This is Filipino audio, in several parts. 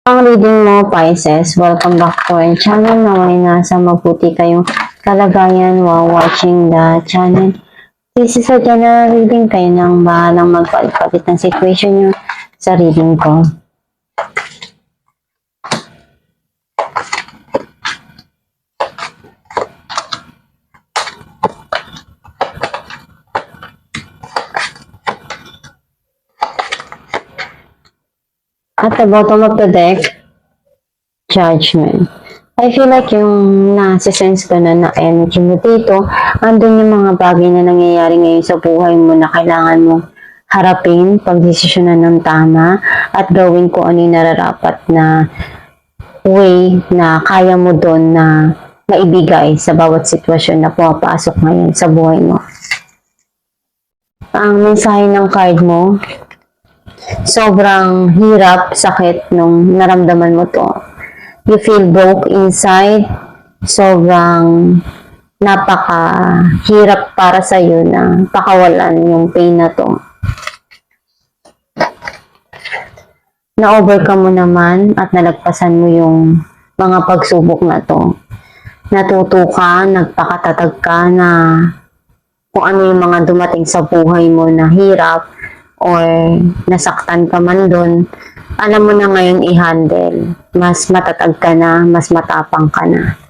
Ang reading mo, Pisces, welcome back to our channel. Naway nasa mabuti kayong kalagayan while watching the channel. This is a general reading. Kayo nang bahalang magpalit-palit ng situation nyo sa reading ko. At the bottom of the deck, Judgment. I feel like yung nasa-sense ko na energy mo dito, andun yung mga bagay na nangyayari ngayon sa buhay mo na kailangan mong harapin, pagdesisyonan ng tama, at gawin ko ano yung nararapat na way na kaya mo doon na maibigay sa bawat sitwasyon na pumapasok ngayon sa buhay mo. Ang mensahe ng card mo, sobrang hirap, sakit nung naramdaman mo to. You feel broke inside. Sobrang napaka-hirap para sa'yo na pakawalan yung pain na to. Na-overcome mo naman at nalagpasan mo yung mga pagsubok na to. Natuto ka, nagpakatatag ka na kung ano yung mga dumating sa buhay mo na hirap or nasaktan ka man doon, alam mo na ngayon i-handle. Mas matatag ka na, mas matapang ka na.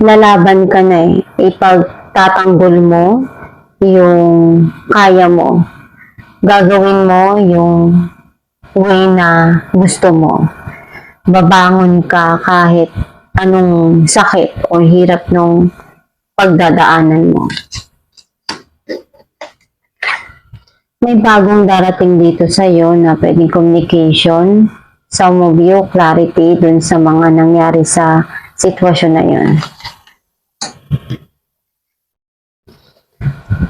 Lalaban ka na eh. Ipagtatanggol mo yung kaya mo. Gagawin mo yung way na gusto mo. Babangon ka kahit anong sakit o hirap nung pagdadaanan mo. May bagong darating dito sa iyo na pwedeng communication, some of you, clarity dun sa mga nangyari sa sitwasyon na yun.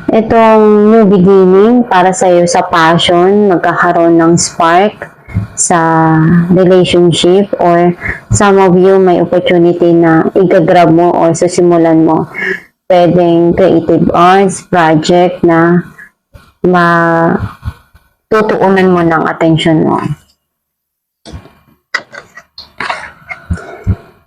Itong new beginning para sa iyo sa passion, magkakaroon ng spark sa relationship, or some of you may opportunity na igagrab mo or susimulan mo. Pwedeng creative arts, project na matutuunan mo ng attention mo.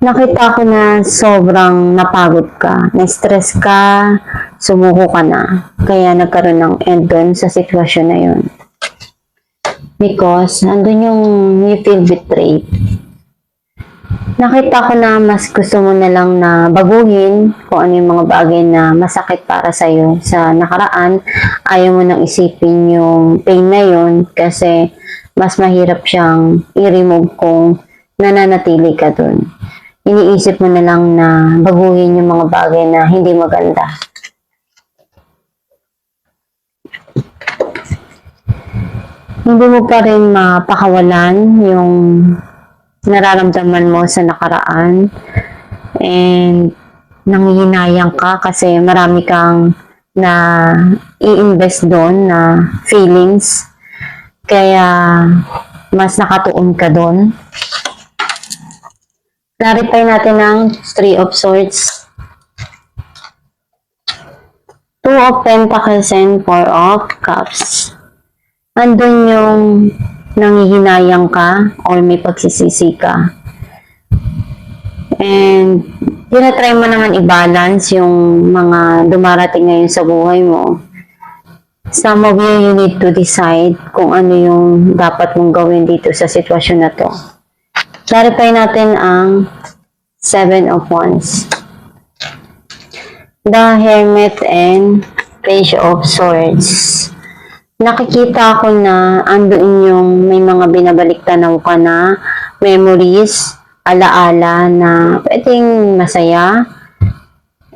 Nakita ko na sobrang napagod ka, na-stress ka, sumuko ka na. Kaya nagkaroon ng end doon sa sitwasyon na yun. Because andun yung you feel betrayed. Nakita ko na mas gusto mo na lang na baguhin kung ano yung mga bagay na masakit para sa'yo sa nakaraan. Ayaw mo nang isipin yung pain na yun kasi mas mahirap siyang i-remove kung nananatili ka dun. Iniisip mo na lang na baguhin yung mga bagay na hindi maganda. Hindi mo pa rin mapakawalan yung nararamdaman mo sa nakaraan, and nanghihinayang ka kasi marami kang na i-invest doon na feelings, kaya mas nakatuon ka doon. Clarify natin ang Three of Swords, Two of Pentacles, and Four of Cups. Andun yung nanghihinayang ka or may pagsisisi ka. And tinatry mo naman i-balance yung mga dumarating ngayon sa buhay mo. Some of you need to decide kung ano yung dapat mong gawin dito sa sitwasyon na to. Clarify natin ang Seven of Wands, the Hermit, and Page of Swords. Nakikita ko na andoon yung may mga binabalik-tanaw ka na memories, alaala na pwedeng masaya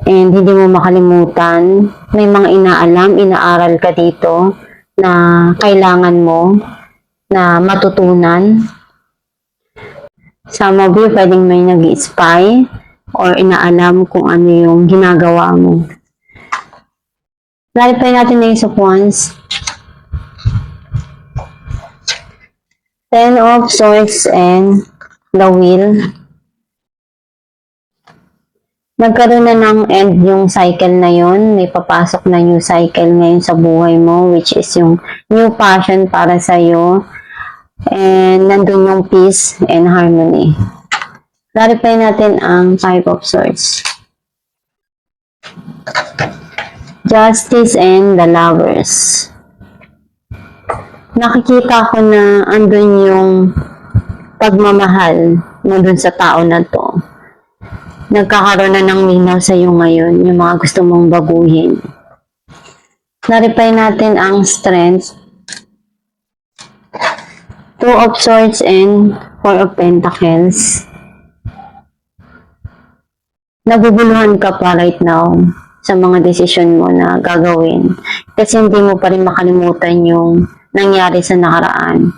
and hindi mo makalimutan. May mga inaalam, inaaral ka dito na kailangan mo na matutunan. Some of you pwedeng may nag-i-spy or inaalam kung ano yung ginagawa mo. Clarify natin na yung of Wands, Ten of Swords, and the Wheel. nagkaroon na ng end yung cycle na yun. May papasok na new cycle ngayon sa buhay mo, which is yung new passion para sa'yo. And nandun yung peace and harmony. Clarify natin ang Five of Swords. Justice and the Lovers. Nakikita ko na andun yung pagmamahal mo dun sa tao na to. Nagkakaroon na ng linaw sa iyo ngayon, yung mga gusto mong baguhin. Clarify natin ang strength. Two of Swords and Four of Pentacles. Naguguluhan ka pa right now sa mga desisyon mo na gagawin. Kasi hindi mo pa rin makalimutan yung nangyari sa nakaraan.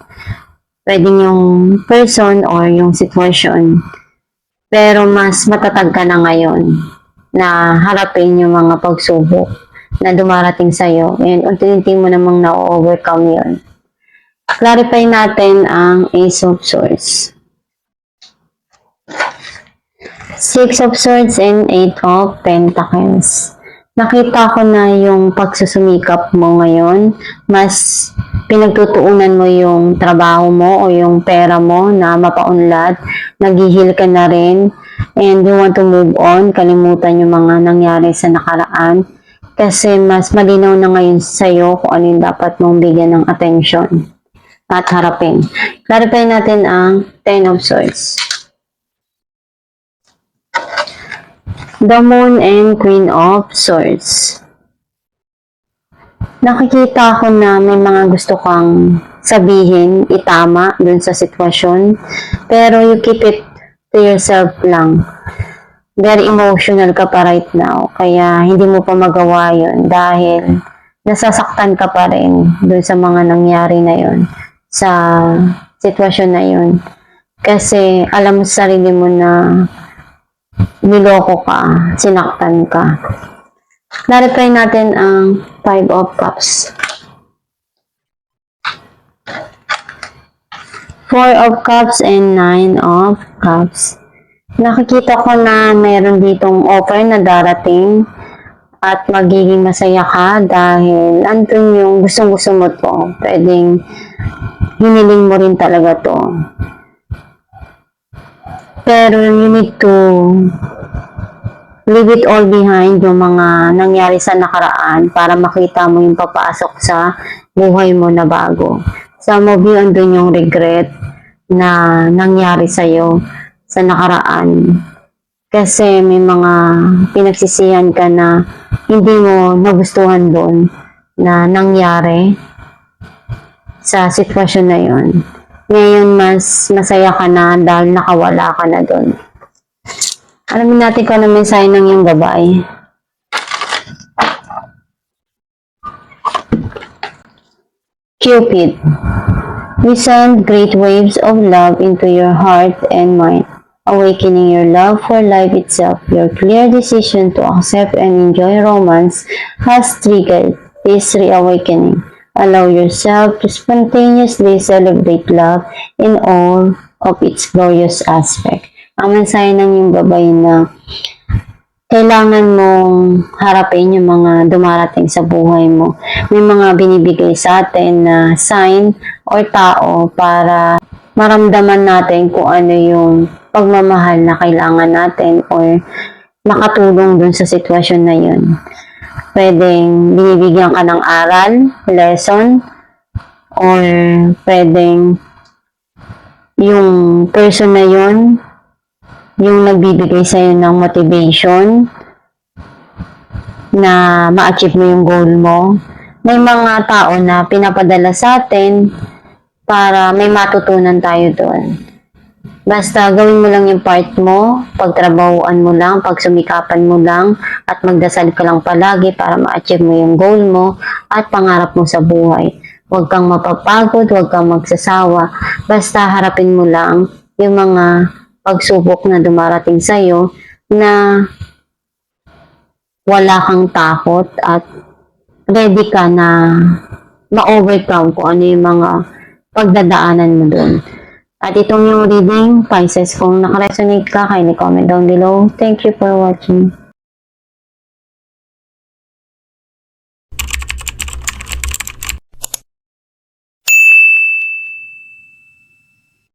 Pwedeng yung person or yung situation. Pero mas matatag ka na ngayon na harapin yung mga pagsubok na dumarating sa'yo. And unti-unti mo namang na-overcome yun. Clarify natin ang Ace of Swords. Six of Swords and Eight of Pentacles. Nakita ko na yung pagsusumikap mo ngayon, mas pinagtutuunan mo yung trabaho mo o yung pera mo na mapaunlad, naghihil ka na rin, and you want to move on, kalimutan yung mga nangyari sa nakaraan, kasi mas malinaw na ngayon sa'yo kung ano yung dapat mong bigyan ng attention at harapin. Clarify natin ang Ten of Swords. The Moon and Queen of Swords. Nakikita ko na may mga gusto kang sabihin, itama dun sa sitwasyon, pero you keep it to yourself lang. Very emotional ka pa right now, kaya hindi mo pa magawa yun dahil nasasaktan ka pa rin dun sa mga nangyari na yun, sa sitwasyon na yun. Kasi alam mo sa sarili mo na niloko ka, sinaktan ka. Clarify natin ang Five of Cups. Four of Cups and Nine of Cups. Nakikita ko na mayroon ditong offer na darating at magiging masaya ka dahil andun yung gustong-gusto mo to. Pwedeng hiniling mo rin talaga to. Pero you need to leave it all behind, yung mga nangyari sa nakaraan para makita mo yung papasok sa buhay mo na bago. Some of you andun yung regret na nangyari sa'yo sa nakaraan. Kasi may mga pinagsisihan ka na hindi mo nagustuhan doon na nangyari sa sitwasyon na yun. Ngayon, mas masaya ka na dahil nakawala ka na doon. Alamin natin kung ano mensahe ng iyong babae. Cupid. We send great waves of love into your heart and mind, awakening your love for life itself. Your clear decision to accept and enjoy romance has triggered this reawakening. Allow yourself to spontaneously celebrate love in all of its glorious aspect. Ang mensahe ng yung babae na kailangan mong harapin yung mga dumarating sa buhay mo. May mga binibigay sa atin na sign or tao para maramdaman natin kung ano yung pagmamahal na kailangan natin or makatulong dun sa sitwasyon na yun. Pwedeng binibigyan ka ng aral, lesson, or pwedeng yung person na yun, yung nagbibigay sa'yo ng motivation na ma-achieve mo yung goal mo. May mga tao na pinapadala sa atin para may matutunan tayo doon. Basta gawin mo lang yung part mo, pagtrabahuan mo lang, pagsumikapan mo lang, at magdasal ka lang palagi para ma-achieve mo yung goal mo at pangarap mo sa buhay. Huwag kang mapapagod, huwag kang magsasawa. Basta harapin mo lang yung mga pagsubok na dumarating sa'yo na wala kang takot at ready ka na ma-overcome kung ano yung mga pagdadaanan mo doon. At itong yung reading, Pisces, kung nakaresonate ka, kindly comment down below. Thank you for watching.